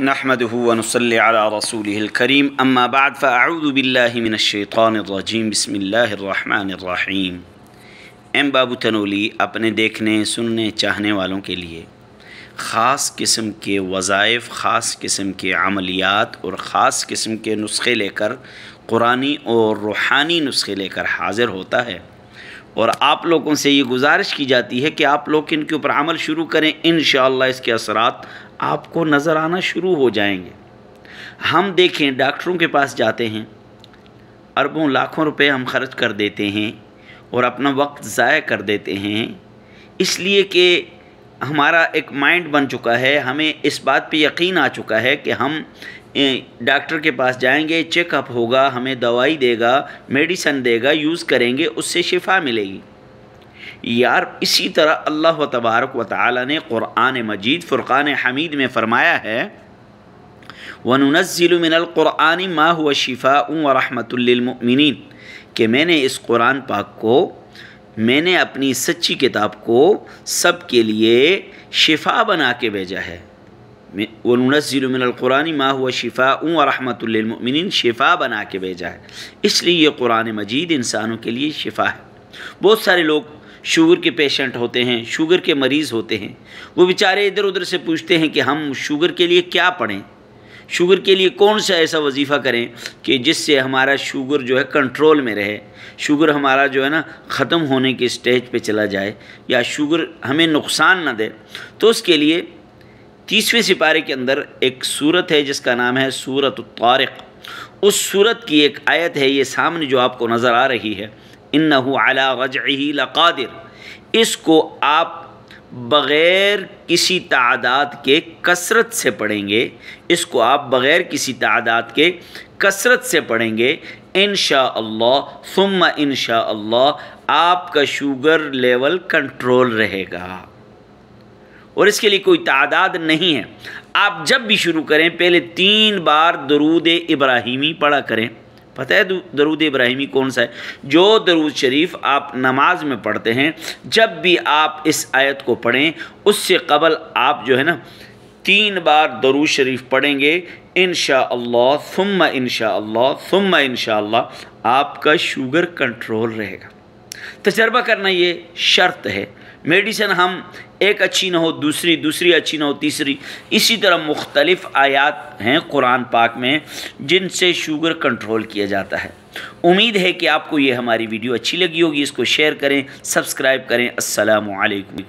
नहमदुहु व नुसल्ली अला रसूलिहिल करीम अम्मा बाद फ़अऊज़ु बिल्लाहि मिनश्शैतानिर्रजीम बिस्मिल्लाहिर्रहमानिर्रहीम। एम बाबू तनोली अपने देखने सुनने चाहने वालों के लिए ख़ास किस्म के वज़ाइफ़, ख़ास किस्म के अमलियात और ख़ास किस्म के नुस्खे लेकर, कुरानी और रूहानी नुस्खे लेकर हाज़िर होता है। और आप लोगों से ये गुजारिश की जाती है कि आप लोग इनके ऊपर अमल शुरू करें। इंशाअल्लाह इसके असरात आपको नज़र आना शुरू हो जाएंगे। हम देखें, डॉक्टरों के पास जाते हैं, अरबों लाखों रुपए हम खर्च कर देते हैं और अपना वक्त ज़ाया कर देते हैं, इसलिए कि हमारा एक माइंड बन चुका है, हमें इस बात पे यकीन आ चुका है कि हम डॉक्टर के पास जाएंगे, चेकअप होगा, हमें दवाई देगा, मेडिसन देगा, यूज़ करेंगे, उससे शिफा मिलेगी। यार, इसी तरह अल्लाह तबारक व तआला ने कुरान मजीद फ़ुरक़ान हमीद में फ़रमाया है, वनुनज़्ज़िलु मिनल क़ुरआनि मा हुवा शिफ़ाउन व रहमतुल लिल मुमिनीन, कि मैंने इस कुरान पाक को, मैंने अपनी सच्ची किताब को सब के लिए शिफ़ा बना के भेजा है। वनुनज़्ज़िलु मिनल क़ुरआनि मा हुवा शिफ़ाउन व रहमतुल लिल मुमिनीन, शिफ़ा बना के भेजा है। इसलिए ये कुरान मजीद इंसानों के लिए शिफ़ा है। बहुत सारे लोग शुगर के पेशेंट होते हैं, शुगर के मरीज़ होते हैं, वो बेचारे इधर उधर से पूछते हैं कि हम शुगर के लिए क्या पढ़ें, शुगर के लिए कौन सा ऐसा वजीफ़ा करें कि जिससे हमारा शुगर जो है कंट्रोल में रहे, शुगर हमारा जो है ना ख़त्म होने की स्टेज पे चला जाए, या शुगर हमें नुकसान ना दे। तो उसके लिए 30वें सिपारे के अंदर एक सूरत है जिसका नाम है सूरत तारिक़। उस सूरत की एक आयत है, ये सामने जो आपको नज़र आ रही है, इन्नहु अला रजइही लक़ादिर। इसको आप बग़ैर किसी तादाद के कसरत से पढ़ेंगे, इसको आप बग़ैर किसी तादाद के कसरत से पढ़ेंगे, इंशाअल्लाह सुम्मा इंशाअल्लाह आपका शुगर लेवल कंट्रोल रहेगा। और इसके लिए कोई तादाद नहीं है। आप जब भी शुरू करें, पहले 3 बार दरूद इब्राहिमी पढ़ा करें। पता है दरूद इब्राहिमी कौन सा है? जो दरूद शरीफ आप नमाज में पढ़ते हैं, जब भी आप इस आयत को पढ़ें, उससे क़बल आप जो है ना 3 बार दरूद शरीफ पढ़ेंगे, इंशाअल्लाह सुम्मा इंशाअल्लाह सुम्मा इंशाअल्लाह आपका शुगर कंट्रोल रहेगा। तजर्बा करना ये शर्त है। मेडिसिन हम एक अच्छी ना हो दूसरी, दूसरी अच्छी ना हो तीसरी, इसी तरह मुख्तलिफ़ आयात हैं कुरान पाक में जिनसे शुगर कंट्रोल किया जाता है। उम्मीद है कि आपको ये हमारी वीडियो अच्छी लगी होगी। इसको शेयर करें, सब्सक्राइब करें। अस्सलामु अलैकुम।